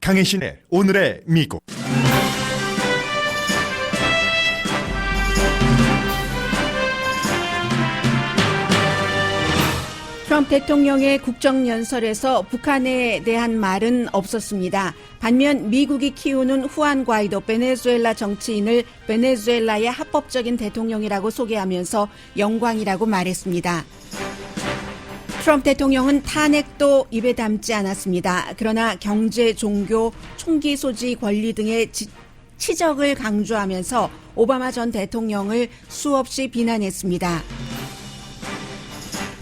강혜신의 오늘의 미국. 트럼프 대통령의 국정연설에서 북한에 대한 말은 없었습니다. 반면 미국이 키우는 후안 과이도 베네수엘라 정치인을 베네수엘라의 합법적인 대통령이라고 소개하면서 영광이라고 말했습니다. 트럼프 대통령은 탄핵도 입에 담지 않았습니다. 그러나 경제, 종교, 총기 소지 권리 등의 치적을 강조하면서 오바마 전 대통령을 수없이 비난했습니다.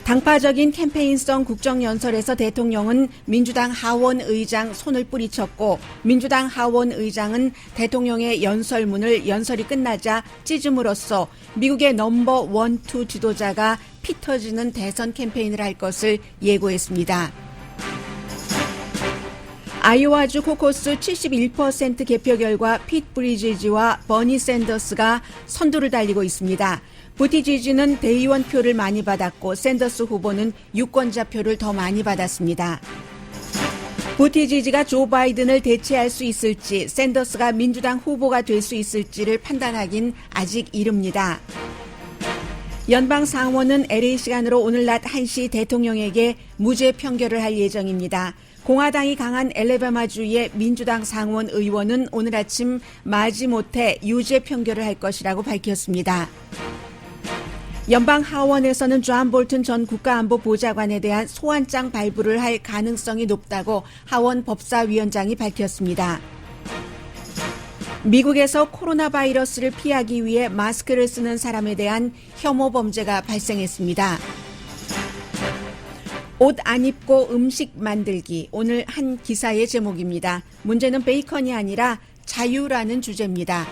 당파적인 캠페인성 국정연설에서 대통령은 민주당 하원 의장 손을 뿌리쳤고, 민주당 하원 의장은 대통령의 연설문을 연설이 끝나자 찢음으로써 미국의 넘버 1, 2 지도자가 피 터지는 대선 캠페인을 할 것을 예고했습니다. 아이오와주 코커스 71% 개표 결과 핏 브리지지와 버니 샌더스가 선두를 달리고 있습니다. 부티지지는 대의원 표를 많이 받았고 샌더스 후보는 유권자 표를 더 많이 받았습니다. 부티지지가 조 바이든을 대체할 수 있을지, 샌더스가 민주당 후보가 될 수 있을지를 판단하긴 아직 이릅니다. 연방 상원은 LA 시간으로 오늘 낮 1시 대통령에게 무죄 판결을 할 예정입니다. 공화당이 강한 엘레바마주의 민주당 상원 의원은 오늘 아침 마지못해 유죄 판결을 할 것이라고 밝혔습니다. 연방 하원에서는 존 볼튼 전 국가안보보좌관에 대한 소환장 발부를 할 가능성이 높다고 하원 법사위원장이 밝혔습니다. 미국에서 코로나 바이러스를 피하기 위해 마스크를 쓰는 사람에 대한 혐오 범죄가 발생했습니다. 옷 안 입고 음식 만들기, 오늘 한 기사의 제목입니다. 문제는 베이컨이 아니라 자유라는 주제입니다.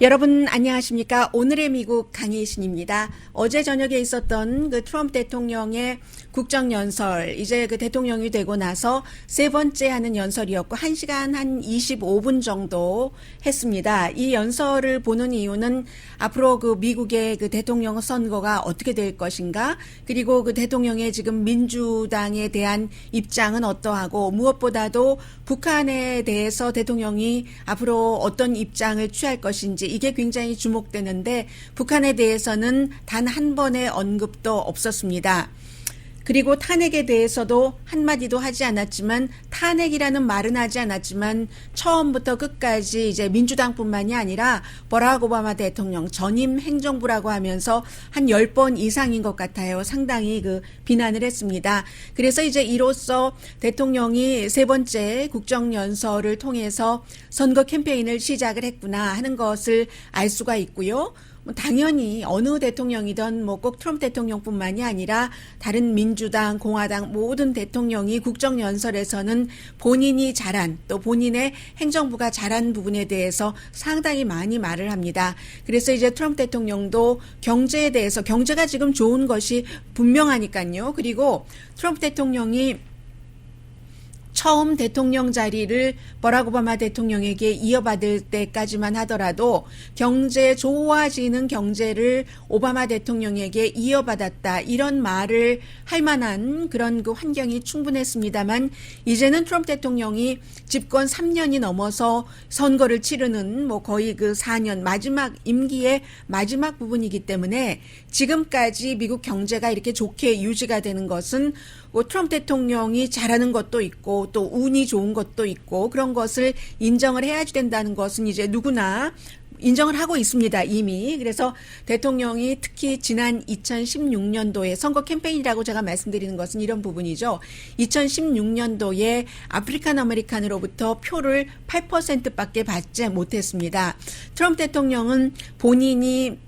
여러분 안녕하십니까? 오늘의 미국 강혜신입니다. 어제 저녁에 있었던 그 트럼프 대통령의 국정연설, 이제 그 대통령이 되고 나서 세 번째 하는 연설이었고 1시간 한 25분 정도 했습니다. 이 연설을 보는 이유는 앞으로 그 미국의 그 대통령 선거가 어떻게 될 것인가, 그리고 그 대통령의 지금 민주당에 대한 입장은 어떠하고, 무엇보다도 북한에 대해서 대통령이 앞으로 어떤 입장을 취할 것인지, 이게 굉장히 주목되는데 북한에 대해서는 단 한 번의 언급도 없었습니다. 그리고 탄핵에 대해서도 한마디도 하지 않았지만, 탄핵이라는 말은 하지 않았지만 처음부터 끝까지 이제 민주당뿐만이 아니라 버락 오바마 대통령 전임 행정부라고 하면서 한 10번 이상인 것 같아요. 상당히 그 비난을 했습니다. 그래서 이제 이로써 대통령이 세 번째 국정연설을 통해서 선거 캠페인을 시작을 했구나 하는 것을 알 수가 있고요. 당연히 어느 대통령이든 뭐 꼭 트럼프 대통령뿐만이 아니라 다른 민주당, 공화당 모든 대통령이 국정연설에서는 본인이 잘한, 또 본인의 행정부가 잘한 부분에 대해서 상당히 많이 말을 합니다. 그래서 이제 트럼프 대통령도 경제에 대해서, 경제가 지금 좋은 것이 분명하니까요. 그리고 트럼프 대통령이 처음 대통령 자리를 버락 오바마 대통령에게 이어받을 때까지만 하더라도 경제, 좋아지는 경제를 오바마 대통령에게 이어받았다, 이런 말을 할 만한 그런 그 환경이 충분했습니다만, 이제는 트럼프 대통령이 집권 3년이 넘어서 선거를 치르는 뭐 거의 그 4년 마지막 임기의 마지막 부분이기 때문에 지금까지 미국 경제가 이렇게 좋게 유지가 되는 것은 트럼프 대통령이 잘하는 것도 있고 또 운이 좋은 것도 있고, 그런 것을 인정을 해야 된다는 것은 이제 누구나 인정을 하고 있습니다, 이미. 그래서 대통령이 특히 지난 2016년도에 선거 캠페인이라고 제가 말씀드리는 것은 이런 부분이죠. 2016년도에 아프리칸 아메리칸으로부터 표를 8%밖에 받지 못했습니다. 트럼프 대통령은 본인이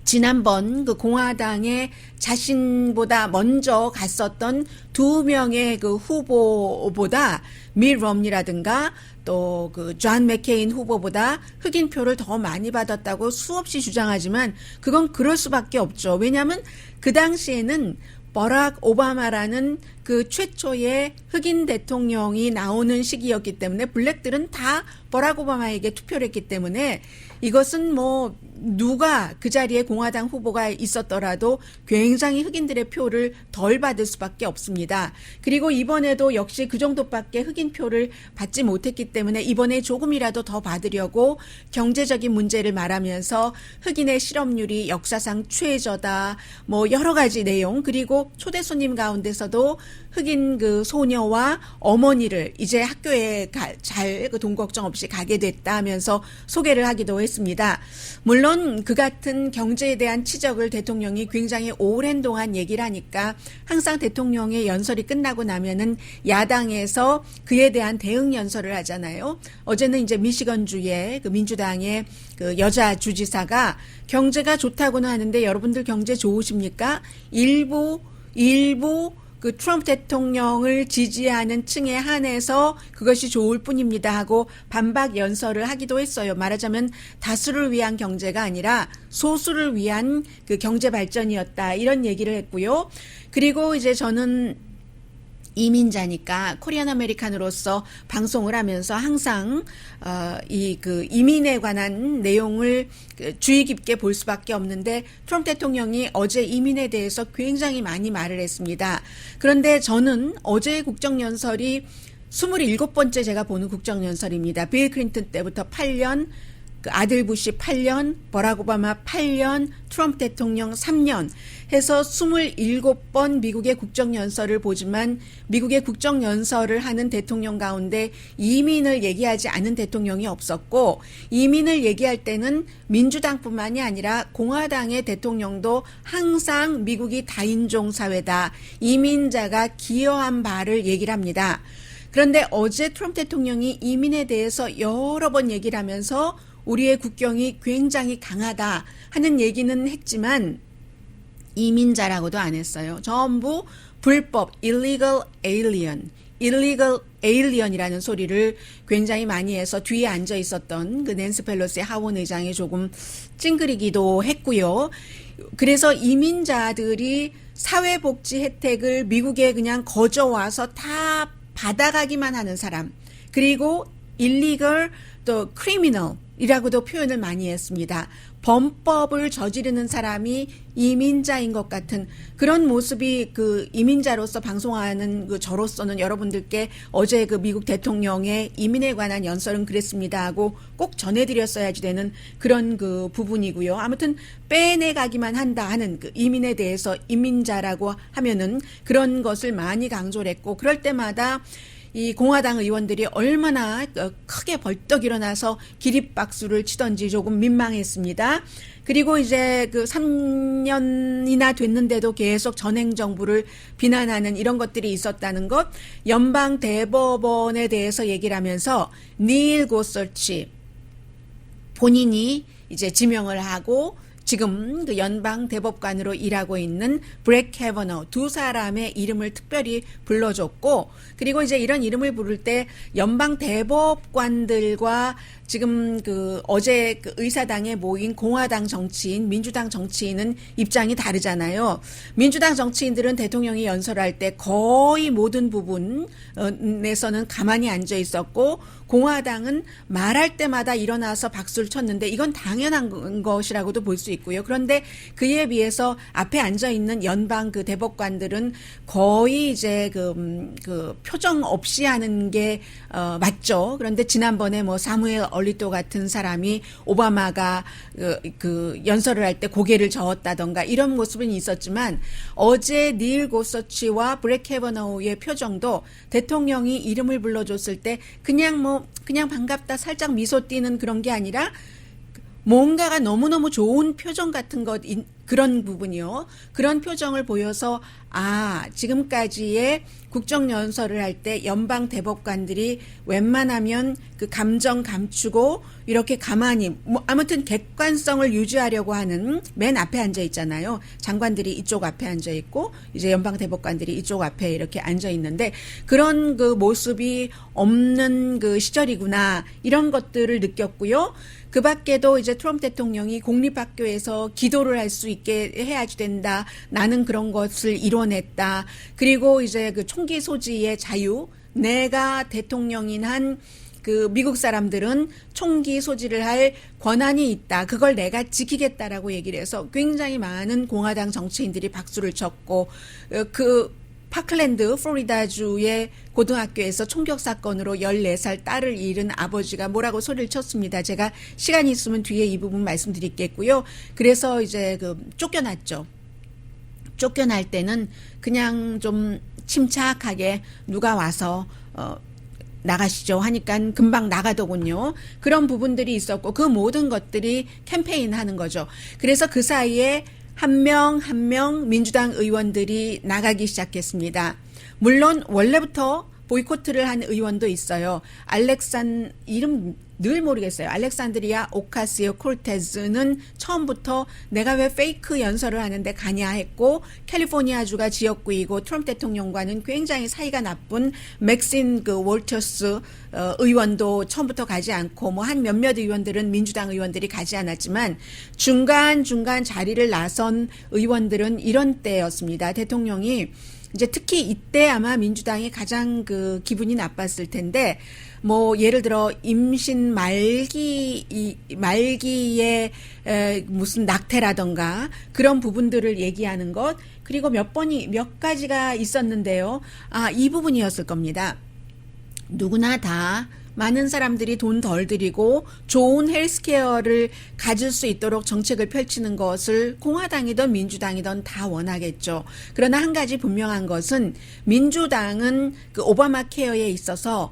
지난번 그 공화당에 자신보다 먼저 갔었던 두 명의 그 후보보다 밋 롬니라든가 또 그 존 맥케인 후보보다 흑인 표를 더 많이 받았다고 수없이 주장하지만 그건 그럴 수밖에 없죠. 왜냐하면 그 당시에는 버락 오바마라는 그 최초의 흑인 대통령이 나오는 시기였기 때문에 블랙들은 다 버락 오바마에게 투표를 했기 때문에 이것은 뭐 누가 그 자리에 공화당 후보가 있었더라도 굉장히 흑인들의 표를 덜 받을 수밖에 없습니다. 그리고 이번에도 역시 그 정도밖에 흑인 표를 받지 못했기 때문에 이번에 조금이라도 더 받으려고 경제적인 문제를 말하면서 흑인의 실업률이 역사상 최저다, 뭐 여러 가지 내용, 그리고 초대 손님 가운데서도 흑인 그 소녀와 어머니를 이제 학교에 잘 그 돈 걱정 없이 가게 됐다 하면서 소개를 하기도 했습니다. 물론 그 같은 경제에 대한 지적을 대통령이 굉장히 오랜 동안 얘기를 하니까 항상 대통령의 연설이 끝나고 나면은 야당에서 그에 대한 대응 연설을 하잖아요. 어제는 이제 미시건주의 그 민주당의 그 여자 주지사가 경제가 좋다고는 하는데 여러분들 경제 좋으십니까? 일부 그 트럼프 대통령을 지지하는 층에 한해서 그것이 좋을 뿐입니다 하고 반박 연설을 하기도 했어요. 말하자면 다수를 위한 경제가 아니라 소수를 위한 그 경제 발전이었다, 이런 얘기를 했고요. 그리고 이제 저는 이민자니까 코리안 아메리칸으로서 방송을 하면서 항상 이 그 이민에 관한 내용을 주의 깊게 볼 수밖에 없는데 트럼프 대통령이 어제 이민에 대해서 굉장히 많이 말을 했습니다. 그런데 저는 어제의 국정연설이 27번째 제가 보는 국정연설입니다. 빌 클린턴 때부터 8년, 그 아들 부시 8년, 버락 오바마 8년, 트럼프 대통령 3년 해서 27번 미국의 국정연설을 보지만 미국의 국정연설을 하는 대통령 가운데 이민을 얘기하지 않은 대통령이 없었고, 이민을 얘기할 때는 민주당뿐만이 아니라 공화당의 대통령도 항상 미국이 다인종 사회다, 이민자가 기여한 바를 얘기를 합니다. 그런데 어제 트럼프 대통령이 이민에 대해서 여러 번 얘기를 하면서 우리의 국경이 굉장히 강하다 하는 얘기는 했지만 이민자라고도 안 했어요. 전부 불법, illegal alien이라는 소리를 굉장히 많이 해서 뒤에 앉아 있었던 그 낸시 펠로시 하원 의장이 조금 찡그리기도 했고요. 그래서 이민자들이 사회복지 혜택을 미국에 그냥 거저와서 다 받아가기만 하는 사람, 그리고 illegal 또 criminal이라고도 표현을 많이 했습니다. 범법을 저지르는 사람이 이민자인 것 같은 그런 모습이 그 이민자로서 방송하는 그 저로서는 여러분들께 어제 그 미국 대통령의 이민에 관한 연설은 그랬습니다 하고 꼭 전해드렸어야지 되는 그런 그 부분이고요. 아무튼 빼내가기만 한다 하는 그 이민에 대해서 이민자라고 하면은 그런 것을 많이 강조를 했고, 그럴 때마다 이 공화당 의원들이 얼마나 크게 벌떡 일어나서 기립박수를 치던지 조금 민망했습니다. 그리고 이제 그 3년이나 됐는데도 계속 전행 정부를 비난하는 이런 것들이 있었다는 것, 연방 대법원에 대해서 얘기를 하면서 닐 고서치 본인이 이제 지명을 하고 지금 그 연방 대법관으로 일하고 있는 브렉 캐버너 두 사람의 이름을 특별히 불러줬고, 그리고 이제 이런 이름을 부를 때 연방 대법관들과 지금 그 어제 그 의사당에 모인 공화당 정치인, 민주당 정치인은 입장이 다르잖아요. 민주당 정치인들은 대통령이 연설할 때 거의 모든 부분에서는 가만히 앉아 있었고, 공화당은 말할 때마다 일어나서 박수를 쳤는데 이건 당연한 것이라고도 볼 수 있고요. 그런데 그에 비해서 앞에 앉아 있는 연방 그 대법관들은 거의 이제 그 표정 없이 하는 게 맞죠. 그런데 지난번에 뭐 사무엘 얼리토 같은 사람이 오바마가 그 연설을 할 때 고개를 저었다던가 이런 모습은 있었지만, 어제 닐 고서치와 브렉 캐버너우의 표정도 대통령이 이름을 불러줬을 때 그냥 반갑다 살짝 미소 띄는 그런 게 아니라 뭔가가 너무너무 좋은 표정 같은 것, 그런 부분이요. 그런 표정을 보여서 지금까지의 국정연설을 할 때 연방 대법관들이 웬만하면 그 감정 감추고 이렇게 가만히 아무튼 객관성을 유지하려고 하는, 맨 앞에 앉아 있잖아요. 장관들이 이쪽 앞에 앉아 있고 이제 연방 대법관들이 이쪽 앞에 이렇게 앉아 있는데 그런 그 모습이 없는 그 시절이구나, 이런 것들을 느꼈고요. 그 밖에도 이제 트럼프 대통령이 공립학교에서 기도를 할 수 있게 해야지 된다. 나는 그런 것을 이뤄냈다. 그리고 이제 그 총기 소지의 자유, 내가 대통령인 한 그 미국 사람들은 총기 소지를 할 권한이 있다. 그걸 내가 지키겠다라고 얘기를 해서 굉장히 많은 공화당 정치인들이 박수를 쳤고 그 파클랜드 플로리다주의 고등학교에서 총격 사건으로 14살 딸을 잃은 아버지가 뭐라고 소리를 쳤습니다. 제가 시간이 있으면 뒤에 이 부분 말씀드리겠고요. 그래서 이제 그 쫓겨났죠. 쫓겨날 때는 그냥 좀 침착하게 누가 와서 나가시죠 하니까 금방 나가더군요. 그런 부분들이 있었고 그 모든 것들이 캠페인 하는 거죠. 그래서 그 사이에 한 명 한 명 민주당 의원들이 나가기 시작했습니다. 물론 원래부터 보이콧을 한 의원도 있어요. 이름 늘 모르겠어요. 알렉산드리아 오카시오 콜테즈는 처음부터 내가 왜 페이크 연설을 하는데 가냐 했고, 캘리포니아주가 지역구이고 트럼프 대통령과는 굉장히 사이가 나쁜 맥신 월터스 의원도 처음부터 가지 않고 뭐 한 몇몇 의원들은 민주당 의원들이 가지 않았지만 중간중간 자리를 나선 의원들은 이런 때였습니다. 대통령이 이제 특히 이때 아마 민주당이 가장 그 기분이 나빴을 텐데, 뭐 예를 들어 임신 말기에 무슨 낙태라던가 그런 부분들을 얘기하는 것, 그리고 몇 가지가 있었는데요. 이 부분이었을 겁니다. 누구나 다 많은 사람들이 돈 덜 들이고 좋은 헬스케어를 가질 수 있도록 정책을 펼치는 것을 공화당이든 민주당이든 다 원하겠죠. 그러나 한 가지 분명한 것은 민주당은 그 오바마 케어에 있어서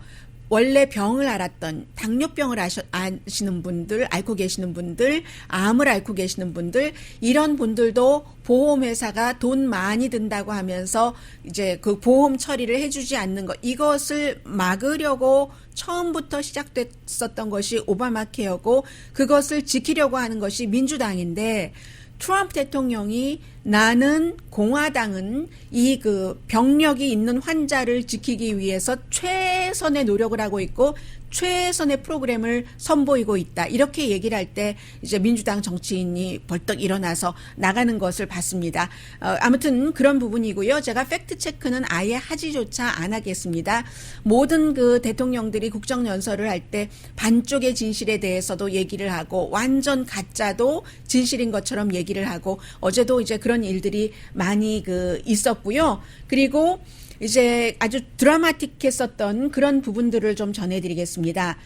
원래 병을 앓았던 당뇨병을 아시는 분들, 앓고 계시는 분들, 암을 앓고 계시는 분들, 이런 분들도 보험회사가 돈 많이 든다고 하면서 이제 그 보험 처리를 해주지 않는 것, 이것을 막으려고 처음부터 시작됐었던 것이 오바마 케어고, 그것을 지키려고 하는 것이 민주당인데, 트럼프 대통령이 나는 공화당은 이 그 병력이 있는 환자를 지키기 위해서 최선의 노력을 하고 있고 최선의 프로그램을 선보이고 있다. 이렇게 얘기를 할 때 이제 민주당 정치인이 벌떡 일어나서 나가는 것을 봤습니다. 아무튼 그런 부분이고요. 제가 팩트 체크는 아예 하지조차 안 하겠습니다. 모든 그 대통령들이 국정연설을 할 때 반쪽의 진실에 대해서도 얘기를 하고 완전 가짜도 진실인 것처럼 얘기를 하고, 어제도 이제 그런 일들이 많이 그 있었고요. 그리고 이제 아주 드라마틱했었던 그런 부분들을 좀 전해드리겠습니다.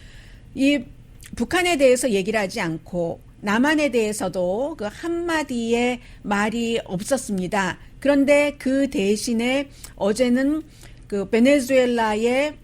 이 북한에 대해서 얘기를 하지 않고 남한에 대해서도 그 한마디의 말이 없었습니다. 그런데 그 대신에 어제는 그 베네수엘라의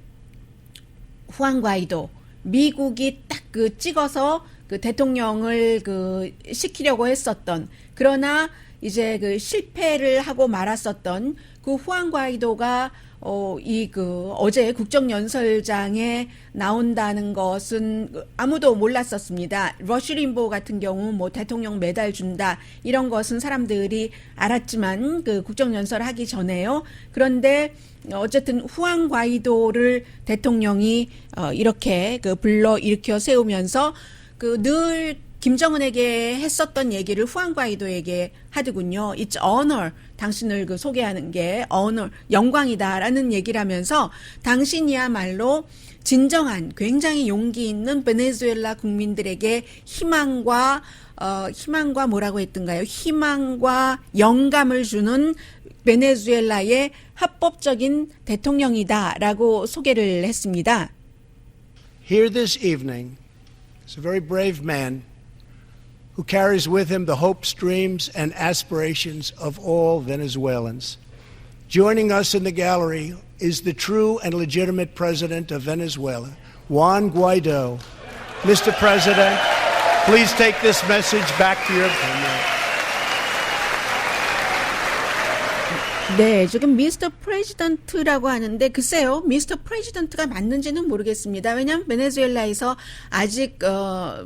후안 과이도, 미국이 딱 그 찍어서 그 대통령을 그 시키려고 했었던, 그러나 이제 그 실패를 하고 말았었던 그 후안 과이도가 어제 국정연설장에 나온다는 것은 아무도 몰랐었습니다. 러쉬 림보 같은 경우 뭐 대통령 메달 준다 이런 것은 사람들이 알았지만 그 국정연설 하기 전에요. 그런데 어쨌든 후안 과이도를 대통령이 이렇게 그 불러 일으켜 세우면서 그 늘 김정은에게 했었던 얘기를 후안 과이도에게 하더군요. It's honor. 당신을 그 소개하는 게 honor, 영광이다라는 얘기를 하면서 당신이야말로 진정한 굉장히 용기 있는 베네수엘라 국민들에게 희망과 뭐라고 했던가요? 희망과 영감을 주는 베네수엘라의 합법적인 대통령이다라고 소개를 했습니다. Here this evening is a very brave man who carries with him the hopes, dreams, and aspirations of all Venezuelans. Joining us in the gallery is the true and legitimate president of Venezuela, Juan Guaido. Mr. President, please take this message back to your family. 네, 지금 미스터 프레지던트라고 하는데 글쎄요, 미스터 프레지던트가 맞는지는 모르겠습니다. 왜냐하면 베네수엘라에서 아직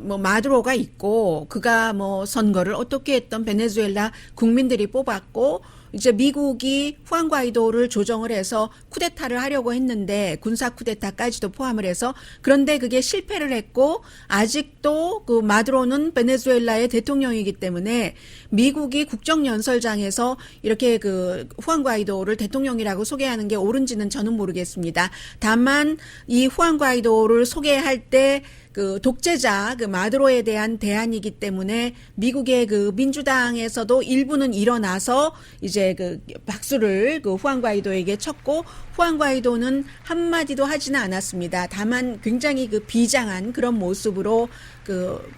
뭐 마두로가 있고 그가 뭐 선거를 어떻게 했던 베네수엘라 국민들이 뽑았고, 이제 미국이 후안 과이도를 조정을 해서 쿠데타를 하려고 했는데 군사 쿠데타까지도 포함을 해서, 그런데 그게 실패를 했고 아직도 그 마두로는 베네수엘라의 대통령이기 때문에 미국이 국정연설장에서 이렇게 그 후안 후안 과이도를 대통령이라고 소개하는 게 옳은지는 저는 모르겠습니다. 다만 이 후안 과이도를 소개할 때 그 독재자 그 마두로에 대한 대안이기 때문에 미국의 그 민주당에서도 일부는 일어나서 이제 그 박수를 그 후안 과이도에게 쳤고, 후안 과이도는 한마디도 하지는 않았습니다. 다만 굉장히 그 비장한 그런 모습으로 그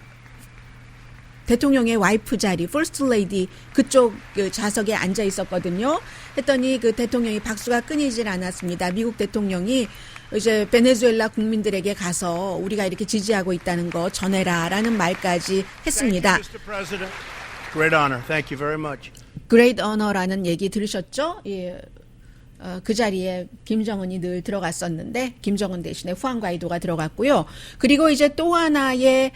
대통령의 와이프 자리, 퍼스트 레이디 그쪽 그 좌석에 앉아 있었거든요. 했더니 그 대통령이 박수가 끊이질 않았습니다. 미국 대통령이 이제 베네수엘라 국민들에게 가서 우리가 이렇게 지지하고 있다는 거 전해라라는 말까지 했습니다. Thank you, Mr. President. Great honor. Thank you very much. Great honor라는 얘기 들으셨죠? 예. 그 자리에 김정은이 늘 들어갔었는데 김정은 대신에 후안 과이도가 들어갔고요. 그리고 이제 또 하나의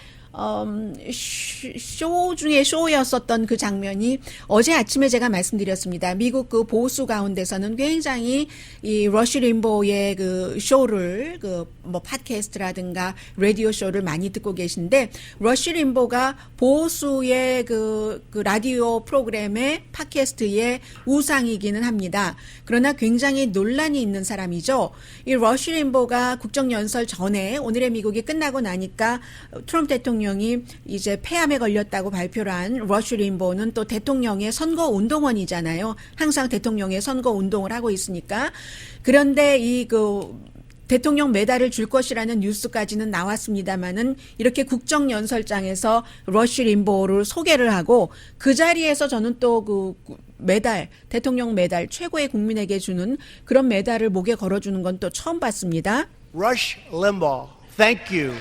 쇼 중에 쇼였었던 그 장면이 어제 아침에 제가 말씀드렸습니다. 미국 그 보수 가운데서는 굉장히 이 러시 림보의 그 쇼를 그 뭐 팟캐스트라든가 라디오 쇼를 많이 듣고 계신데, 러시 림보가 보수의 그 라디오 프로그램의 팟캐스트의 우상이기는 합니다. 그러나 굉장히 논란이 있는 사람이죠. 이 러시 림보가 국정연설 전에 오늘의 미국이 끝나고 나니까 트럼프 대통령이 이제 폐암에 걸렸다고 발표를 한 러시 림보는 또 대통령의 선거 운동원이잖아요. 항상 대통령의 선거 운동을 하고 있으니까. 그런데 이 대통령 메달을 줄 것이라는 뉴스까지는 나왔습니다만은 이렇게 국정연설장에서 러시 림보를 소개를 하고 그 자리에서 저는 또 그 메달, 대통령 메달, 최고의 국민에게 주는 그런 메달을 목에 걸어주는 건 또 처음 봤습니다. Rush Limbaugh, thank you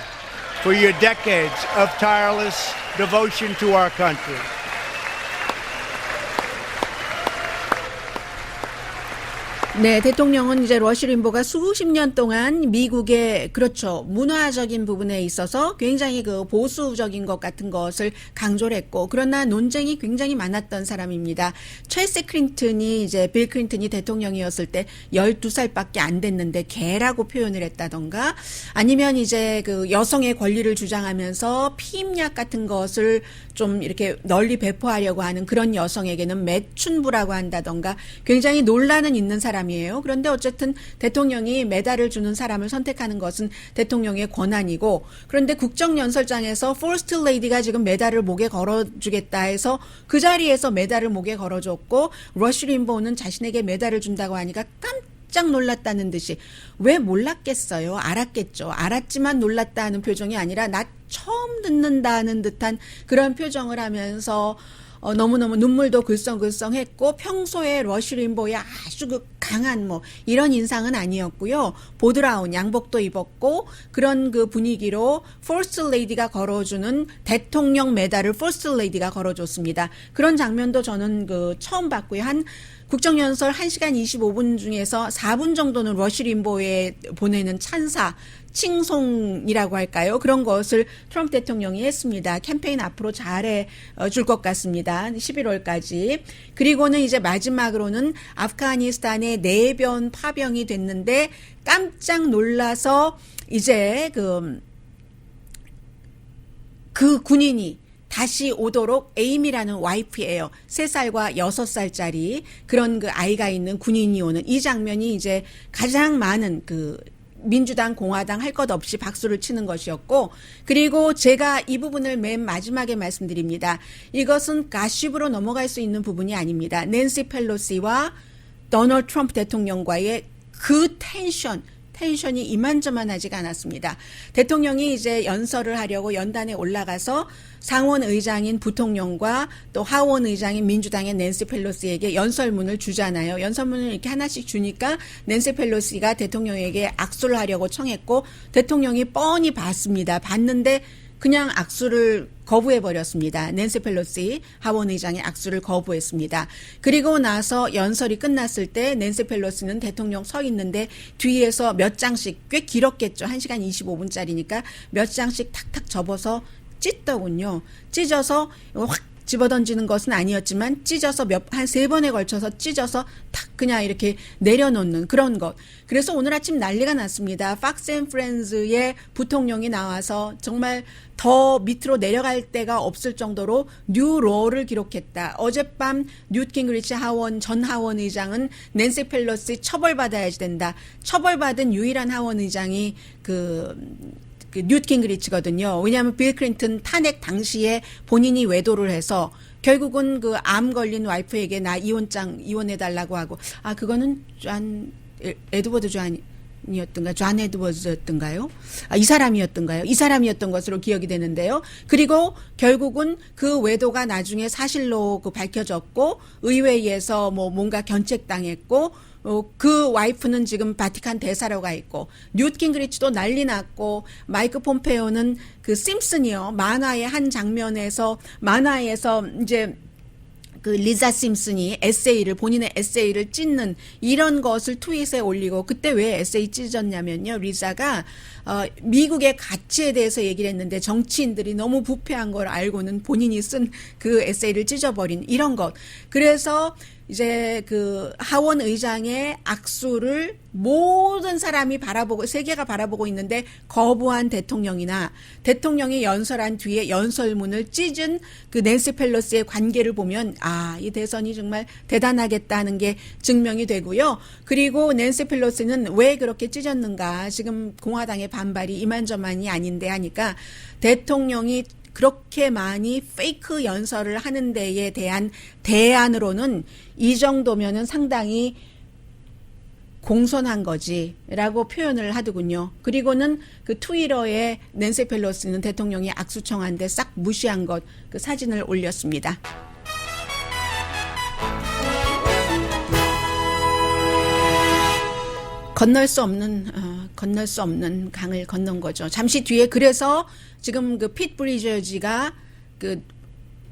for your decades of tireless devotion to our country. 네, 대통령은 이제 러시 림보가 수십 년 동안 미국의 그렇죠 문화적인 부분에 있어서 굉장히 그 보수적인 것 같은 것을 강조를 했고, 그러나 논쟁이 굉장히 많았던 사람입니다. 첼시 클린턴이 이제 빌 클린턴이 대통령이었을 때 12살밖에 안 됐는데 개라고 표현을 했다던가, 아니면 이제 그 여성의 권리를 주장하면서 피임약 같은 것을 좀 이렇게 널리 배포하려고 하는 그런 여성에게는 매춘부라고 한다던가 굉장히 논란은 있는 사람이에요. 그런데 어쨌든 대통령이 메달을 주는 사람을 선택하는 것은 대통령의 권한이고, 그런데 국정연설장에서 퍼스트 레이디가 지금 메달을 목에 걸어주겠다 해서 그 자리에서 메달을 목에 걸어줬고, 러시 림보는 자신에게 메달을 준다고 하니까 깜짝 놀랐다는 듯이, 왜 몰랐겠어요? 알았겠죠. 알았지만 놀랐다는 표정이 아니라 나 처음 듣는다는 듯한 그런 표정을 하면서 너무너무 눈물도 글썽글썽했고, 평소에 러시 림보의 아주 그 강한 뭐 이런 인상은 아니었고요. 보드라운 양복도 입었고 그런 그 분위기로 퍼스트 레이디가 걸어주는 대통령 메달을 퍼스트 레이디가 걸어줬습니다. 그런 장면도 저는 그 처음 봤고요. 한 국정연설 1시간 25분 중에서 4분 정도는 러시 림보에 보내는 찬사, 칭송이라고 할까요? 그런 것을 트럼프 대통령이 했습니다. 캠페인 앞으로 잘해 줄 것 같습니다. 11월까지. 그리고는 이제 마지막으로는 아프가니스탄의 내변 파병이 됐는데 깜짝 놀라서 이제 그 군인이 다시 오도록 에임이라는 와이프예요. 3살과 6살짜리 그런 그 아이가 있는 군인이 오는 이 장면이 이제 가장 많은 그 민주당, 공화당 할 것 없이 박수를 치는 것이었고, 그리고 제가 이 부분을 맨 마지막에 말씀드립니다. 이것은 가십으로 넘어갈 수 있는 부분이 아닙니다. 낸시 펠로시와 도널드 트럼프 대통령과의 그 텐션이 이만저만하지가 않았습니다. 대통령이 이제 연설을 하려고 연단에 올라가서 상원 의장인 부통령과 또 하원 의장인 민주당의 낸시 펠로시에게 연설문을 주잖아요. 연설문을 이렇게 하나씩 주니까 낸시 펠로시가 대통령에게 악수를 하려고 청했고, 대통령이 뻔히 봤습니다. 봤는데 그냥 악수를 거부해버렸습니다. 낸시 펠로시 하원 의장이 악수를 거부했습니다. 그리고 나서 연설이 끝났을 때 낸시 펠로시는 대통령 서 있는데 뒤에서 몇 장씩, 꽤 길었겠죠. 1시간 25분짜리니까 몇 장씩 탁탁 접어서 찢더군요. 찢어서 확 집어던지는 것은 아니었지만 찢어서 한 3번에 걸쳐서 찢어서 탁 그냥 이렇게 내려놓는 그런 것. 그래서 오늘 아침 난리가 났습니다. 팍스 앤 프렌즈의 부통령이 나와서 정말 더 밑으로 내려갈 데가 없을 정도로 뉴 로를 기록했다. 어젯밤 뉴트 깅그리치 전 하원 의장은 낸시 펠로시 처벌받아야지 된다. 처벌받은 유일한 하원 의장이 그 뉴트 깅그리치거든요. 왜냐하면 빌 클린턴 탄핵 당시에 본인이 외도를 해서 결국은 그 암 걸린 와이프에게 나 이혼해달라고 하고, 그거는 에드워드 존 에드워즈였던가요? 이 사람이었던가요? 이 사람이었던 것으로 기억이 되는데요. 그리고 결국은 그 외도가 나중에 사실로 밝혀졌고, 의회에서 뭔가 견책당했고, 그 와이프는 지금 바티칸 대사로 가 있고, 뉴트 깅그리치도 난리 났고, 마이크 폼페오는 그 심슨이요. 만화의 한 장면에서, 만화에서 이제 그 리자 심슨이 본인의 에세이를 찢는 이런 것을 트윗에 올리고, 그때 왜 에세이 찢었냐면요. 리자가 미국의 가치에 대해서 얘기를 했는데 정치인들이 너무 부패한 걸 알고는 본인이 쓴 그 에세이를 찢어버린 이런 것. 그래서 이제 그 하원 의장의 악수를 모든 사람이 세계가 바라보고 있는데 거부한 대통령이나 대통령이 연설한 뒤에 연설문을 찢은 그 낸시 펠로시의 관계를 보면 이 대선이 정말 대단하겠다는 게 증명이 되고요. 그리고 낸시 펠로시는 왜 그렇게 찢었는가, 지금 공화당의 반발이 이만저만이 아닌데 하니까 대통령이 그렇게 많이 페이크 연설을 하는 데에 대한 대안으로는 이 정도면은 상당히 공손한 거지라고 표현을 하더군요. 그리고는 그 트위터에 낸시 펠로시는 대통령이 악수 청한데 싹 무시한 것, 그 사진을 올렸습니다. 건널 수 없는 강을 건넌 거죠. 잠시 뒤에 그래서 지금 그 핏 브리저지가 그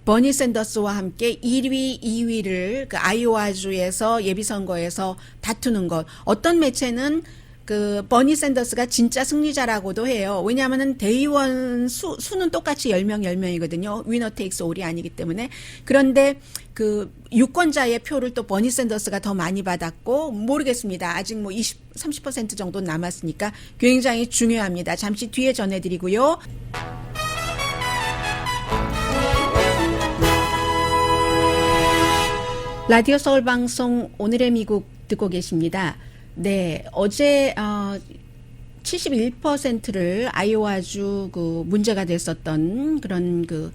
버니 샌더스와 함께 1위, 2위를 그 아이오와주에서 예비선거에서 다투는 것. 어떤 매체는 그 버니 샌더스가 진짜 승리자라고도 해요. 왜냐하면은 대의원 수는 똑같이 10명이거든요. 위너 테이크스 올이 아니기 때문에. 그런데 그 유권자의 표를 또 버니 샌더스가 더 많이 받았고, 모르겠습니다. 아직 30% 정도 남았으니까 굉장히 중요합니다. 잠시 뒤에 전해드리고요. 라디오 서울 방송 오늘의 미국 듣고 계십니다. 네, 어제 71%를 아이오와주 그 문제가 됐었던 그런 그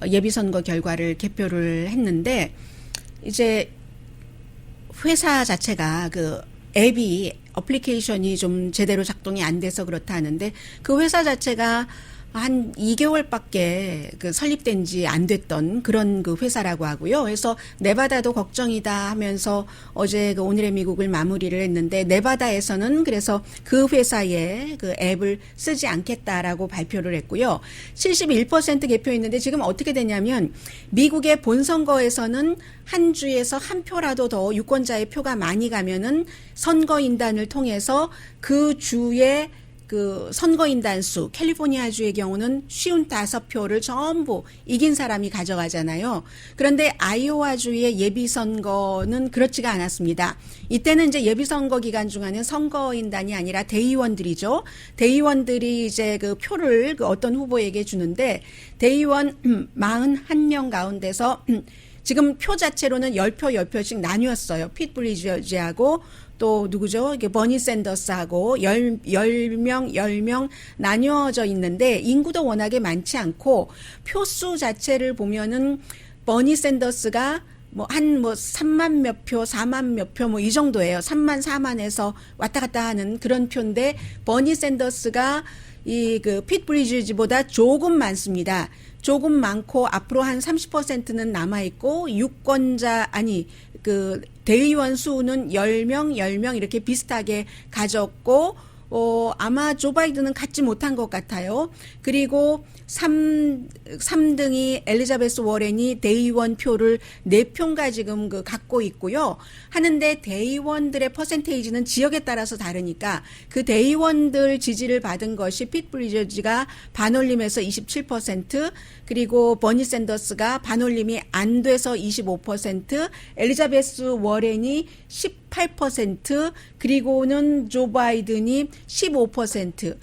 예비선거 결과를 개표를 했는데, 이제 회사 자체가 그 어플리케이션이 좀 제대로 작동이 안 돼서 그렇다 하는데, 그 회사 자체가 한 2개월밖에 그 설립된 지 안 됐던 그런 그 회사라고 하고요. 그래서 네바다도 걱정이다 하면서 어제 그 오늘의 미국을 마무리를 했는데, 네바다에서는 그래서 그 회사의 그 앱을 쓰지 않겠다라고 발표를 했고요. 71% 개표했는데 지금 어떻게 되냐면, 미국의 본선거에서는 한 주에서 한 표라도 더 유권자의 표가 많이 가면은 선거인단을 통해서 그 주의 그 선거인단 수, 캘리포니아주의 경우는 55표를 전부 이긴 사람이 가져가잖아요. 그런데 아이오와주의 예비선거는 그렇지가 않았습니다. 이때는 이제 예비선거 기간 중에는 선거인단이 아니라 대의원들이죠. 대의원들이 이제 그 표를 그 어떤 후보에게 주는데, 대의원 41명 가운데서 지금 표 자체로는 10표씩 나뉘었어요. 핏 브리저지하고 또 누구죠? 이게 버니 샌더스하고 10명 나뉘어져 있는데, 인구도 워낙에 많지 않고 표수 자체를 보면은 버니 샌더스가 3만 몇 표, 4만 몇 표 이 정도예요. 3만, 4만에서 왔다 갔다 하는 그런 표인데, 버니 샌더스가 이 그 핏 브리저지보다 조금 많습니다. 조금 많고 앞으로 한 30%는 남아 있고, 그 대의원 수는 10명 이렇게 비슷하게 가졌고, 아마 조 바이든은 갖지 못한 것 같아요. 그리고 3등이 엘리자베스 워렌이 대의원 표를 4표인가 지금 갖고 있고요. 하는데 대의원들의 퍼센테이지는 지역에 따라서 다르니까 그 대의원들 지지를 받은 것이 핏 브리저지가 반올림에서 27%, 그리고 버니 샌더스가 반올림이 안 돼서 25%, 엘리자베스 워렌이 18%, 그리고는 조 바이든이 15%.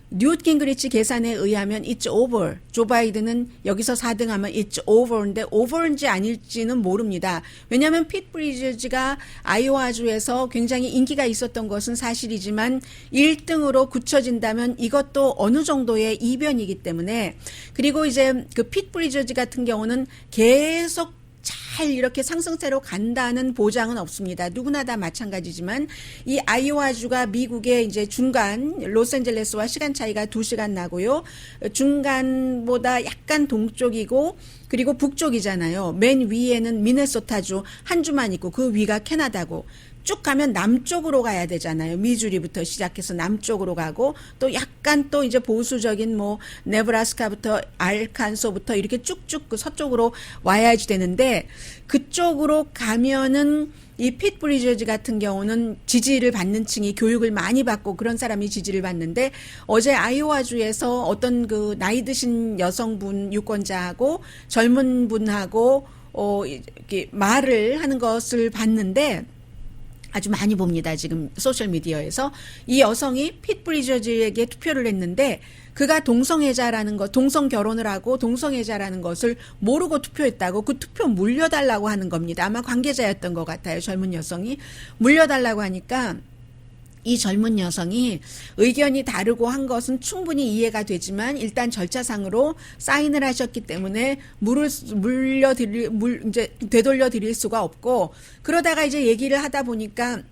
뉴트 깅그리치 계산에 의하면 it's over. 조 바이든은 여기서 4등하면 it's over인데 over인지 아닐지는 모릅니다. 왜냐하면 핏 브리저지가 아이오와주에서 굉장히 인기가 있었던 것은 사실이지만 1등으로 굳혀진다면 이것도 어느 정도의 이변이기 때문에, 그리고 이제 그 핏 브리저지 같은 경우는 계속 잘 이렇게 상승세로 간다는 보장은 없습니다. 누구나 다 마찬가지지만 이 아이오와주가 미국의 이제 중간, 로스앤젤레스와 시간 차이가 2시간 나고요. 중간보다 약간 동쪽이고 그리고 북쪽이잖아요. 맨 위에는 미네소타주 한 주만 있고 그 위가 캐나다고. 쭉 가면 남쪽으로 가야 되잖아요. 미주리부터 시작해서 남쪽으로 가고 또 약간 또 이제 보수적인 뭐 네브라스카부터 알칸소부터 이렇게 쭉쭉 그 서쪽으로 와야지 되는데, 그쪽으로 가면은 이 핏 브리저지 같은 경우는 지지를 받는 층이 교육을 많이 받고 그런 사람이 지지를 받는데, 어제 아이오와주에서 어떤 그 나이 드신 여성분 유권자하고 젊은 분하고 이렇게 말을 하는 것을 봤는데 아주 많이 봅니다. 지금 소셜미디어에서. 이 여성이 핏 브리저지에게 투표를 했는데 그가 동성애자라는 것, 동성 결혼을 하고 동성애자라는 것을 모르고 투표했다고 그 투표 물려달라고 하는 겁니다. 아마 관계자였던 것 같아요. 젊은 여성이 물려달라고 하니까 이 젊은 여성이 의견이 다르고 한 것은 충분히 이해가 되지만 일단 절차상으로 사인을 하셨기 때문에 이제 되돌려 드릴 수가 없고, 그러다가 이제 얘기를 하다 보니까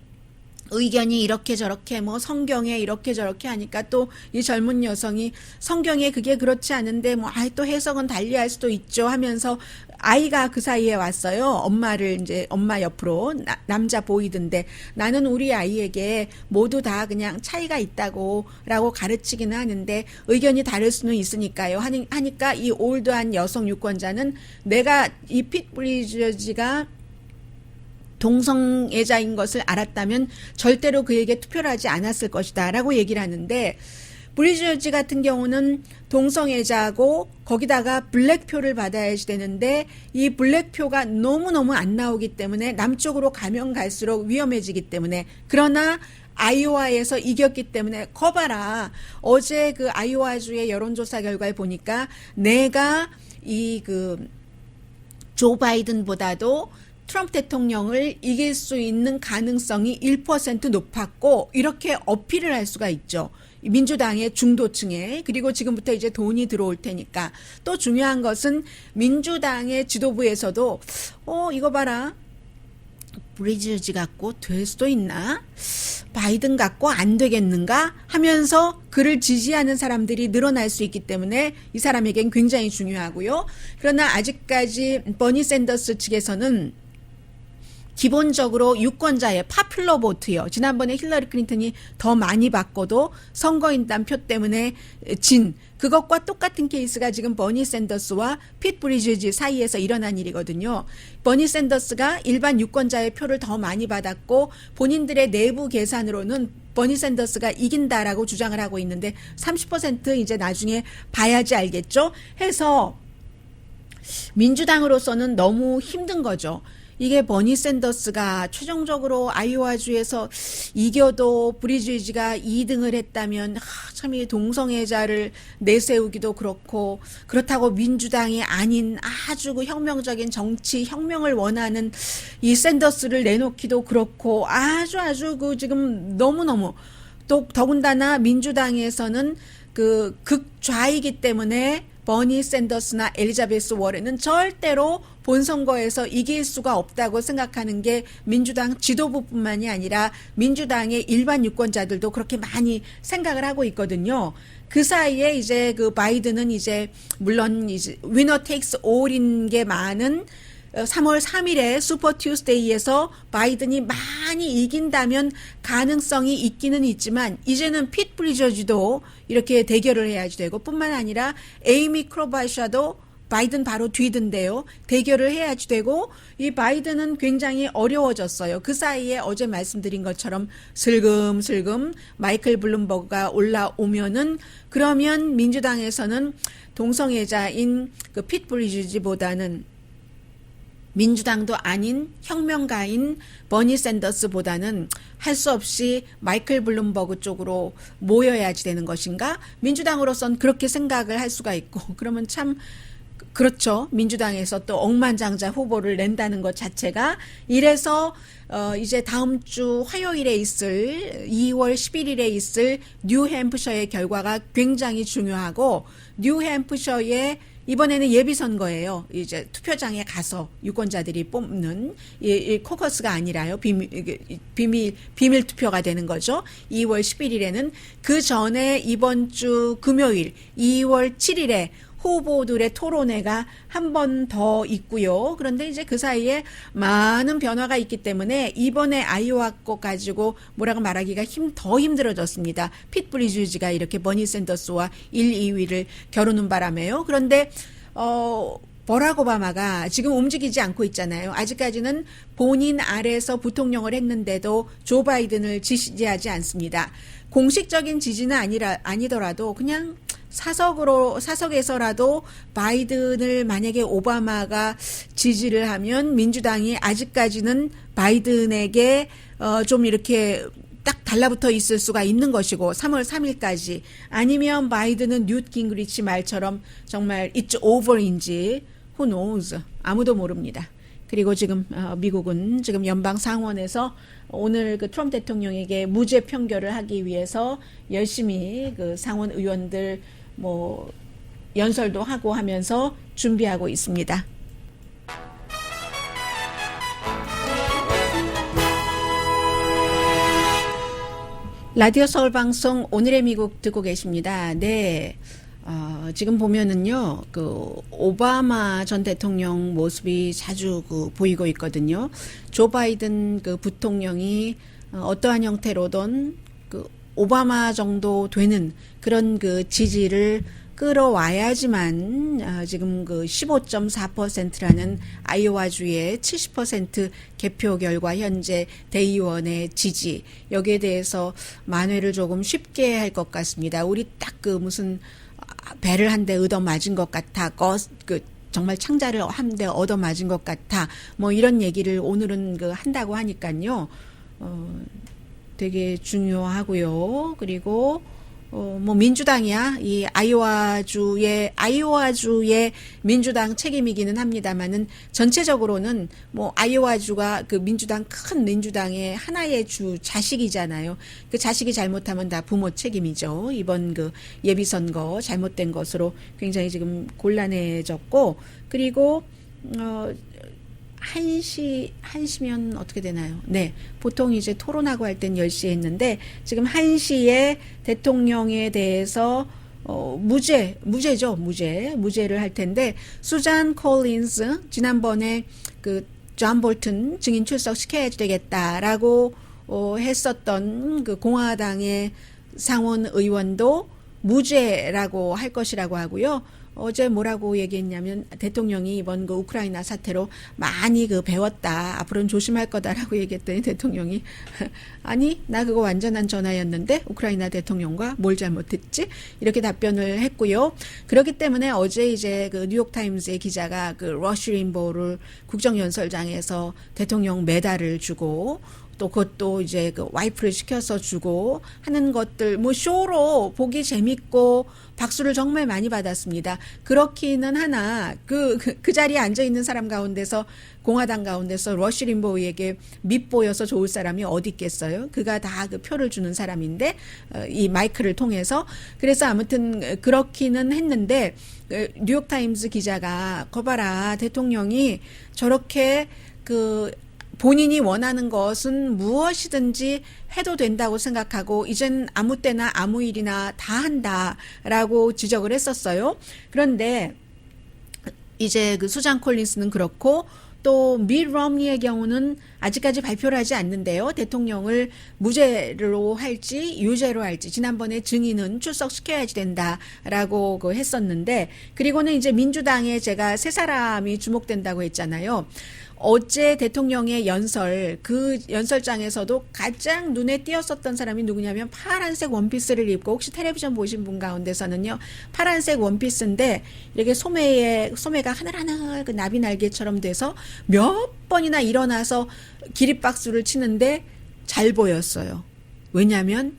의견이 이렇게 저렇게 뭐 성경에 이렇게 저렇게 하니까 또 이 젊은 여성이 성경에 그게 그렇지 않은데 뭐 또 해석은 달리할 수도 있죠 하면서 아이가 그 사이에 왔어요. 엄마를 이제 엄마 옆으로 남자 보이던데 나는 우리 아이에게 모두 다 그냥 차이가 있다고라고 가르치기는 하는데 의견이 다를 수는 있으니까요. 하니까 이 올드한 여성 유권자는 내가 이 핏 브리저지가 동성애자인 것을 알았다면 절대로 그에게 투표를 하지 않았을 것이다 라고 얘기를 하는데, 브리저지 같은 경우는 동성애자고 거기다가 블랙표를 받아야지 되는데 이 블랙표가 너무너무 안 나오기 때문에 남쪽으로 가면 갈수록 위험해지기 때문에, 그러나 아이오와에서 이겼기 때문에 거봐라. 어제 그 아이오와주의 여론조사 결과를 보니까 내가 이 그 조 바이든보다도 트럼프 대통령을 이길 수 있는 가능성이 1% 높았고 이렇게 어필을 할 수가 있죠. 민주당의 중도층에. 그리고 지금부터 이제 돈이 들어올 테니까. 또 중요한 것은 민주당의 지도부에서도 이거 봐라. 브리저지 갖고 될 수도 있나? 바이든 갖고 안 되겠는가? 하면서 그를 지지하는 사람들이 늘어날 수 있기 때문에 이 사람에겐 굉장히 중요하고요. 그러나 아직까지 버니 샌더스 측에서는 기본적으로 유권자의 파퓰러 보트요. 지난번에 힐러리 클린턴이 더 많이 받고도 선거인단 표 때문에 진 그것과 똑같은 케이스가 지금 버니 샌더스와 핏 브리저지 사이에서 일어난 일이거든요. 버니 샌더스가 일반 유권자의 표를 더 많이 받았고 본인들의 내부 계산으로는 버니 샌더스가 이긴다라고 주장을 하고 있는데 30% 이제 나중에 봐야지 알겠죠. 해서 민주당으로서는 너무 힘든 거죠. 이게 버니 샌더스가 최종적으로 아이오와주에서 이겨도 브리저지가 2등을 했다면 참 이 동성애자를 내세우기도 그렇고, 그렇다고 민주당이 아닌 아주 그 혁명적인 정치 혁명을 원하는 이 샌더스를 내놓기도 그렇고 아주 그 지금 너무너무 또 더군다나 민주당에서는 그 극좌이기 때문에 버니 샌더스나 엘리자베스 워렌은 절대로 본선거에서 이길 수가 없다고 생각하는 게 민주당 지도부뿐만이 아니라 민주당의 일반 유권자들도 그렇게 많이 생각을 하고 있거든요. 그 사이에 이제 그 바이든은 이제 물론 이제 위너 테이크스 올인 게 많은 3월 3일에 슈퍼 튜스데이에서 바이든이 많이 이긴다면 가능성이 있기는 있지만 이제는 핏 브리저지도 이렇게 대결을 해야지 되고 뿐만 아니라 에이미 클로바샤도 바이든 바로 뒤든데요. 대결을 해야지 되고 이 바이든은 굉장히 어려워졌어요. 그 사이에 어제 말씀드린 것처럼 슬금슬금 마이클 블룸버그가 올라오면은 그러면 민주당에서는 동성애자인 그 핏 브리저지보다는 민주당도 아닌 혁명가인 버니 샌더스보다는 할 수 없이 마이클 블룸버그 쪽으로 모여야지 되는 것인가? 민주당으로선 그렇게 생각을 할 수가 있고 그러면 참 그렇죠. 민주당에서 또 억만장자 후보를 낸다는 것 자체가 이래서 이제 다음 주 화요일에 있을 2월 11일에 있을 뉴햄프셔의 결과가 굉장히 중요하고 뉴햄프셔의 이번에는 예비선거예요. 이제 투표장에 가서 유권자들이 뽑는 이 코커스가 아니라요. 비밀 투표가 되는 거죠. 2월 11일에는 그 전에 이번 주 금요일 2월 7일에 후보들의 토론회가 한 번 더 있고요. 그런데 이제 그 사이에 많은 변화가 있기 때문에 이번에 아이오와 거 가지고 뭐라고 말하기가 더 힘들어졌습니다. 핏 브리저지가 이렇게 버니 샌더스와 1, 2위를 겨루는 바람에요. 그런데 버락 오바마가 지금 움직이지 않고 있잖아요. 아직까지는 본인 아래에서 부통령을 했는데도 조 바이든을 지지하지 않습니다. 공식적인 지지는 아니더라도 그냥 사석에서라도 바이든을 만약에 오바마가 지지를 하면 민주당이 아직까지는 바이든에게 좀 이렇게 딱 달라붙어 있을 수가 있는 것이고 3월 3일까지 아니면 바이든은 뉴트 깅그리치 말처럼 정말 it's over인지 who knows 아무도 모릅니다. 그리고 지금 미국은 지금 연방 상원에서 오늘 그 트럼프 대통령에게 무죄 판결을 하기 위해서 열심히 그 상원 의원들 뭐 연설도 하고 하면서 준비하고 있습니다. 라디오 서울 방송 오늘의 미국 듣고 계십니다. 네. 지금 보면은요, 그, 오바마 전 대통령 모습이 자주 보이고 있거든요. 조 바이든 그 부통령이 어떠한 형태로든 그, 오바마 정도 되는 그런 그 지지를 끌어와야지만 지금 그 15.4%라는 아이오와주의 70% 개표 결과 현재 대의원의 지지 여기에 대해서 만회를 조금 쉽게 할 것 같습니다. 우리 딱 그 무슨 배를 한 대 얻어 맞은 것 같아. 정말 창자를 한 대 얻어 맞은 것 같아. 뭐 이런 얘기를 오늘은 한다고 하니까요. 되게 중요하고요. 그리고 뭐 민주당이야 이 아이오와주의 민주당 책임이기는 합니다만은 전체적으로는 뭐 아이오와주가 그 큰 민주당의 하나의 주 자식이잖아요. 그 자식이 잘못하면 다 부모 책임이죠. 이번 그 예비 선거 잘못된 것으로 굉장히 지금 곤란해졌고 그리고 1시면 어떻게 되나요? 네. 보통 이제 토론하고 할 땐 10시에 했는데, 지금 1시에 대통령에 대해서, 무죄를 할 텐데, 수잔 콜린스, 지난번에 존 볼튼 증인 출석시켜야 되겠다라고, 했었던 그 공화당의 상원 의원도 무죄라고 할 것이라고 하고요. 어제 뭐라고 얘기했냐면 대통령이 이번 그 우크라이나 사태로 많이 배웠다. 앞으로는 조심할 거다라고 얘기했더니 대통령이 아니 나 그거 완전한 전화였는데 우크라이나 대통령과 뭘 잘못했지? 이렇게 답변을 했고요. 그렇기 때문에 어제 이제 그 뉴욕타임스의 기자가 그 러시 림보를 국정연설장에서 대통령 메달을 주고 또 그것도 이제 그 와이프를 시켜서 주고 하는 것들 뭐 쇼로 보기 재밌고 박수를 정말 많이 받았습니다. 그렇기는 하나 그 자리에 앉아 있는 사람 가운데서 공화당 가운데서 러시 림보우에게 밉보여서 좋을 사람이 어디 있겠어요? 그가 다 그 표를 주는 사람인데 이 마이크를 통해서 그래서 아무튼 그렇기는 했는데 뉴욕타임스 기자가 거봐라 대통령이 저렇게 본인이 원하는 것은 무엇이든지 해도 된다고 생각하고 이젠 아무 때나 아무 일이나 다 한다라고 지적을 했었어요. 그런데 이제 수잔 콜린스는 그렇고 또 밋 romney의 경우는 아직까지 발표를 하지 않는데요. 대통령을 무죄로 할지 유죄로 할지 지난번에 증인은 출석시켜야지 된다라고 했었는데, 그리고는 이제 민주당에 제가 세 사람이 주목된다고 했잖아요. 어제 대통령의 연설, 그 연설장에서도 가장 눈에 띄었었던 사람이 누구냐면 파란색 원피스를 입고, 혹시 텔레비전 보신 분 가운데서는요, 파란색 원피스인데 이렇게 소매가 하늘하늘 그 나비 날개처럼 돼서 몇 번이나 일어나서 기립박수를 치는데 잘 보였어요. 왜냐하면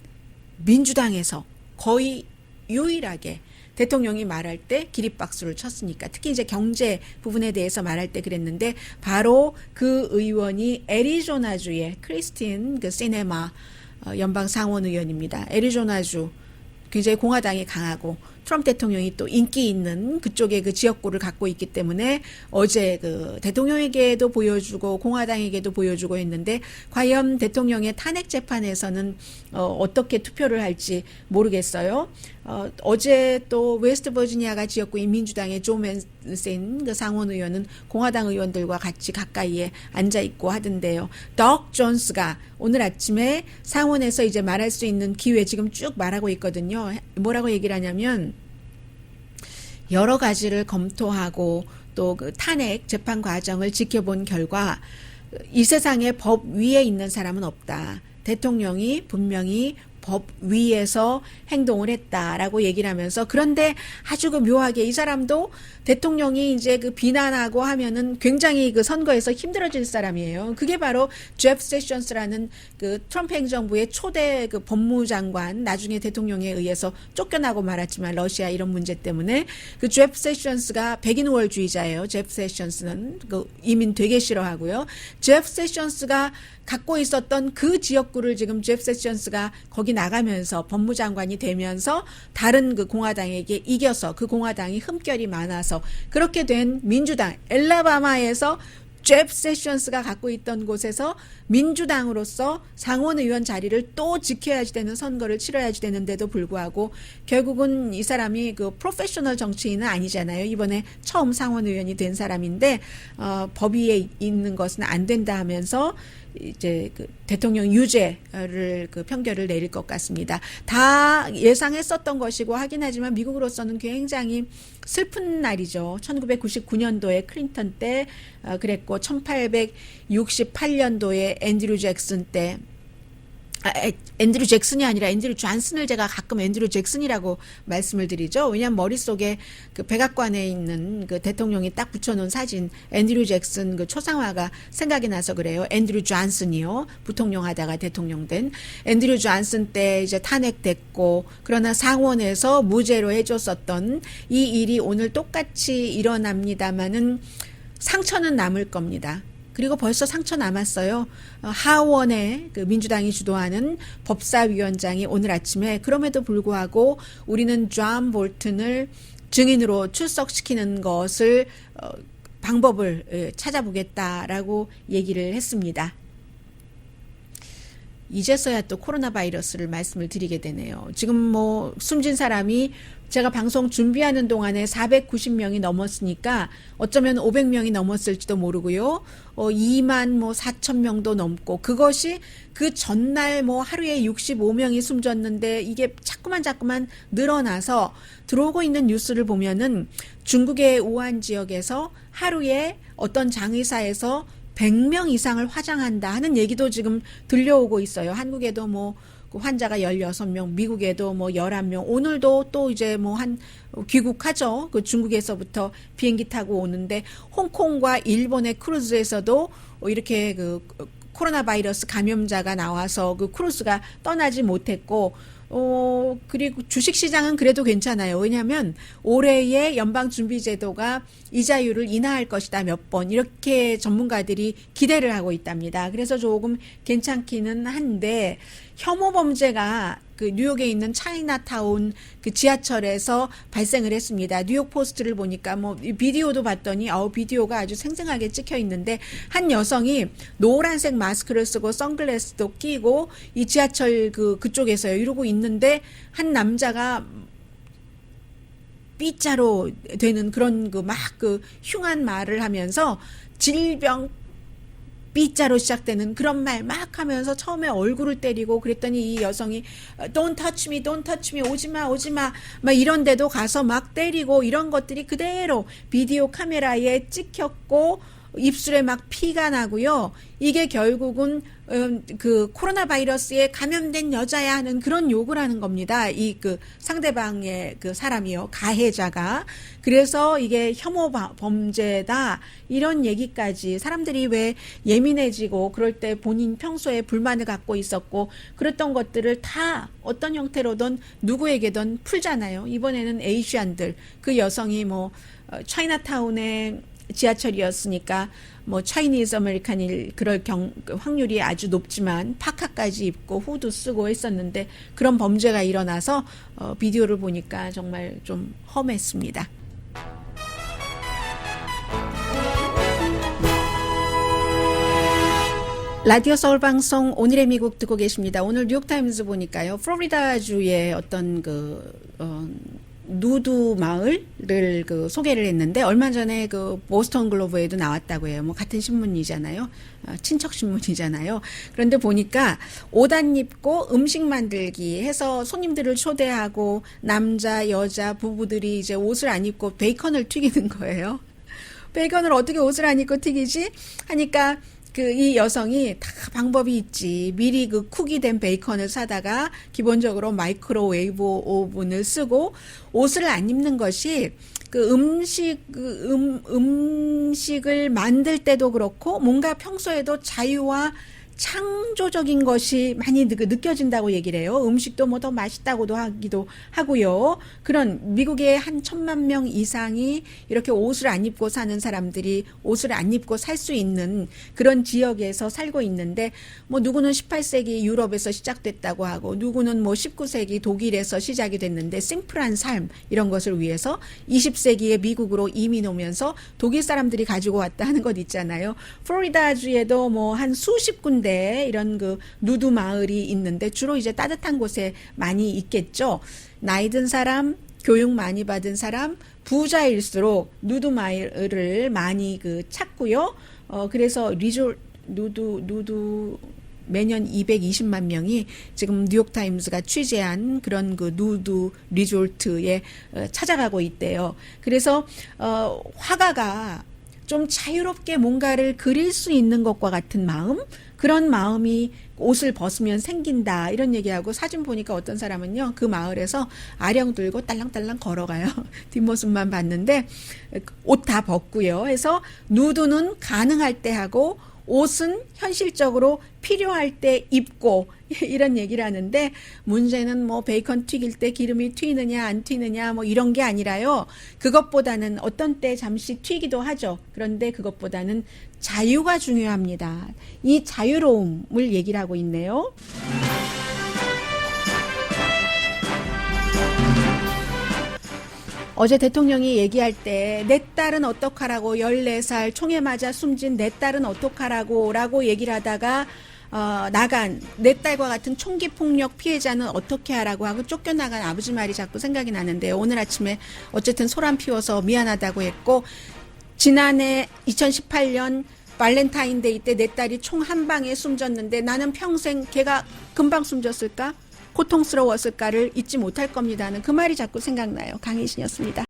민주당에서 거의 유일하게 대통령이 말할 때 기립박수를 쳤으니까. 특히 이제 경제 부분에 대해서 말할 때 그랬는데, 바로 그 의원이 애리조나주의 크리스틴 시네마 연방 상원 의원입니다. 애리조나주 굉장히 공화당이 강하고 트럼프 대통령이 또 인기 있는 그쪽의 그 지역구를 갖고 있기 때문에 어제 그 대통령에게도 보여주고 공화당에게도 보여주고 했는데, 과연 대통령의 탄핵 재판에서는 어떻게 투표를 할지 모르겠어요. 어제 또 웨스트 버지니아가 지역구인 민주당의 조 맨센 그 상원 의원은 공화당 의원들과 같이 가까이에 앉아 있고 하던데요. 덕 존스가 오늘 아침에 상원에서 이제 말할 수 있는 기회 지금 쭉 말하고 있거든요. 뭐라고 얘기를 하냐면, 여러 가지를 검토하고 또 그 탄핵 재판 과정을 지켜본 결과 이 세상에 법 위에 있는 사람은 없다. 대통령이 분명히 법 위에서 행동을 했다라고 얘기를 하면서, 그런데 아주 그 묘하게 이 사람도 대통령이 이제 그 비난하고 하면은 굉장히 그 선거에서 힘들어질 사람이에요. 그게 바로 제프 세션스라는 그 트럼프 행정부의 초대 그 법무장관, 나중에 대통령에 의해서 쫓겨나고 말았지만 러시아 이런 문제 때문에 그 제프 세션스가 백인 우월주의자예요. 제프 세션스는 그 이민 되게 싫어하고요. 제프 세션스가 갖고 있었던 그 지역구를 지금 제프 세션스가 거기 나가면서 법무장관이 되면서 다른 그 공화당에게 이겨서, 그 공화당이 흠결이 많아서 그렇게 된 민주당, 엘라바마에서 제프 세션스가 갖고 있던 곳에서 민주당으로서 상원의원 자리를 또 지켜야지 되는 선거를 치러야지 되는데도 불구하고 결국은 이 사람이 그 프로페셔널 정치인은 아니잖아요. 이번에 처음 상원의원이 된 사람인데 법 위에 있는 것은 안 된다 하면서 이제 그 대통령 유죄를 그 판결을 내릴 것 같습니다. 다 예상했었던 것이고 하긴 하지만 미국으로서는 굉장히 슬픈 날이죠. 1999년도에 클린턴 때 그랬고 1868년도에 앤드류 잭슨 때 앤드류 잭슨이 아니라 앤드류 존슨을 제가 가끔 앤드류 잭슨이라고 말씀을 드리죠. 왜냐하면 머릿속에 그 백악관에 있는 그 대통령이 딱 붙여놓은 사진, 앤드류 잭슨 그 초상화가 생각이 나서 그래요. 앤드류 존슨이요. 부통령 하다가 대통령 된 앤드류 존슨 때 이제 탄핵됐고, 그러나 상원에서 무죄로 해줬었던 이 일이 오늘 똑같이 일어납니다마는 상처는 남을 겁니다. 그리고 벌써 상처 남았어요. 하원의 그 민주당이 주도하는 법사위원장이 오늘 아침에 그럼에도 불구하고 우리는 존 볼튼을 증인으로 출석시키는 것을 방법을 찾아보겠다라고 얘기를 했습니다. 이제서야 또 코로나 바이러스를 말씀을 드리게 되네요. 지금 뭐 숨진 사람이 제가 방송 준비하는 동안에 490명이 넘었으니까 어쩌면 500명이 넘었을지도 모르고요. 2만 4천 명도 넘고, 그것이 그 전날 뭐 하루에 65명이 숨졌는데 이게 자꾸만 늘어나서 들어오고 있는 뉴스를 보면은 중국의 우한 지역에서 하루에 어떤 장의사에서 100명 이상을 화장한다 하는 얘기도 지금 들려오고 있어요. 한국에도 뭐 환자가 16명, 미국에도 뭐 11명, 오늘도 또 이제 뭐 귀국하죠. 그 중국에서부터 비행기 타고 오는데, 홍콩과 일본의 크루즈에서도 이렇게 그 코로나 바이러스 감염자가 나와서 그 크루즈가 떠나지 못했고, 그리고 주식시장은 그래도 괜찮아요. 왜냐하면 올해의 연방준비제도가 이자율을 인하할 것이다 몇 번, 이렇게 전문가들이 기대를 하고 있답니다. 그래서 조금 괜찮기는 한데, 혐오 범죄가 그 뉴욕에 있는 차이나타운 그 지하철에서 발생을 했습니다. 뉴욕 포스트를 보니까 뭐 비디오도 봤더니 비디오가 아주 생생하게 찍혀 있는데, 한 여성이 노란색 마스크를 쓰고 선글라스도 끼고 이 지하철 그쪽에서요 이러고 있는데, 한 남자가 B자로 되는 그런 그 막 그 흉한 말을 하면서 질병 B자로 시작되는 그런 말 막 하면서 처음에 얼굴을 때리고 그랬더니 이 여성이 Don't touch me, don't touch me, 오지마, 오지마 막 이런 데도 가서 막 때리고 이런 것들이 그대로 비디오 카메라에 찍혔고 입술에 막 피가 나고요. 이게 결국은 그 코로나 바이러스에 감염된 여자야 하는 그런 욕을 하는 겁니다. 이 그 상대방의 그 사람이요. 가해자가. 그래서 이게 혐오 범죄다. 이런 얘기까지 사람들이 왜 예민해지고 그럴 때 본인 평소에 불만을 갖고 있었고 그랬던 것들을 다 어떤 형태로든 누구에게든 풀잖아요. 이번에는 에이시안들 그 여성이 뭐 차이나타운에 지하철이었으니까 뭐 차이니즈 아메리칸일 그럴 확률이 아주 높지만 파카까지 입고 후드 쓰고 했었는데 그런 범죄가 일어나서 비디오를 보니까 정말 좀 험했습니다. 라디오 서울 방송 오늘의 미국 듣고 계십니다. 오늘 뉴욕타임즈 보니까요. 플로리다주의 어떤 누드 마을을 그 소개를 했는데 얼마 전에 그 보스턴 글로브에도 나왔다고 해요. 뭐 같은 신문이잖아요. 친척 신문이잖아요. 그런데 보니까 옷 안 입고 음식 만들기 해서 손님들을 초대하고 남자, 여자, 부부들이 이제 옷을 안 입고 베이컨을 튀기는 거예요. 베이컨을 어떻게 옷을 안 입고 튀기지? 하니까 이 여성이 다 방법이 있지. 미리 그 쿡이 된 베이컨을 사다가 기본적으로 마이크로웨이브 오븐을 쓰고 옷을 안 입는 것이 그 음식을 만들 때도 그렇고 뭔가 평소에도 자유와 창조적인 것이 많이 느껴진다고 얘기를 해요. 음식도 뭐 더 맛있다고도 하기도 하고요. 그런 미국의 한 1,000만 명 이상이 이렇게 옷을 안 입고 사는 사람들이 옷을 안 입고 살 수 있는 그런 지역에서 살고 있는데 뭐 누구는 18세기 유럽에서 시작됐다고 하고 누구는 뭐 19세기 독일에서 시작이 됐는데 심플한 삶 이런 것을 위해서 20세기에 미국으로 이민 오면서 독일 사람들이 가지고 왔다 하는 것 있잖아요. 플로리다주에도 뭐 한 수십 군데 이런 그 누드 마을이 있는데 주로 이제 따뜻한 곳에 많이 있겠죠. 나이 든 사람, 교육 많이 받은 사람, 부자일수록 누드 마을을 많이 찾고요. 그래서 누드 매년 220만 명이 지금 뉴욕타임스가 취재한 그런 그 누드 리조트에 찾아가고 있대요. 그래서 화가가 좀 자유롭게 뭔가를 그릴 수 있는 것과 같은 마음, 그런 마음이 옷을 벗으면 생긴다 이런 얘기하고 사진 보니까 어떤 사람은요 그 마을에서 아령 들고 딸랑딸랑 걸어가요. 뒷모습만 봤는데 옷 다 벗고요. 해서 누드는 가능할 때 하고 옷은 현실적으로 필요할 때 입고 이런 얘기를 하는데 문제는 뭐 베이컨 튀길 때 기름이 튀느냐 안 튀느냐 뭐 이런 게 아니라요. 그것보다는 어떤 때 잠시 튀기도 하죠. 그런데 그것보다는 자유가 중요합니다. 이 자유로움을 얘기를 하고 있네요. 어제 대통령이 얘기할 때 내 딸은 어떡하라고 14살 총에 맞아 숨진 내 딸은 어떡하라고 라고 얘기를 하다가 나간 내 딸과 같은 총기 폭력 피해자는 어떻게 하라고 하고 쫓겨나간 아버지 말이 자꾸 생각이 나는데 오늘 아침에 어쨌든 소란 피워서 미안하다고 했고 지난해 2018년 발렌타인데이 때 내 딸이 총 한 방에 숨졌는데 나는 평생 걔가 금방 숨졌을까? 고통스러웠을까를 잊지 못할 겁니다는 그 말이 자꾸 생각나요. 강희신이었습니다.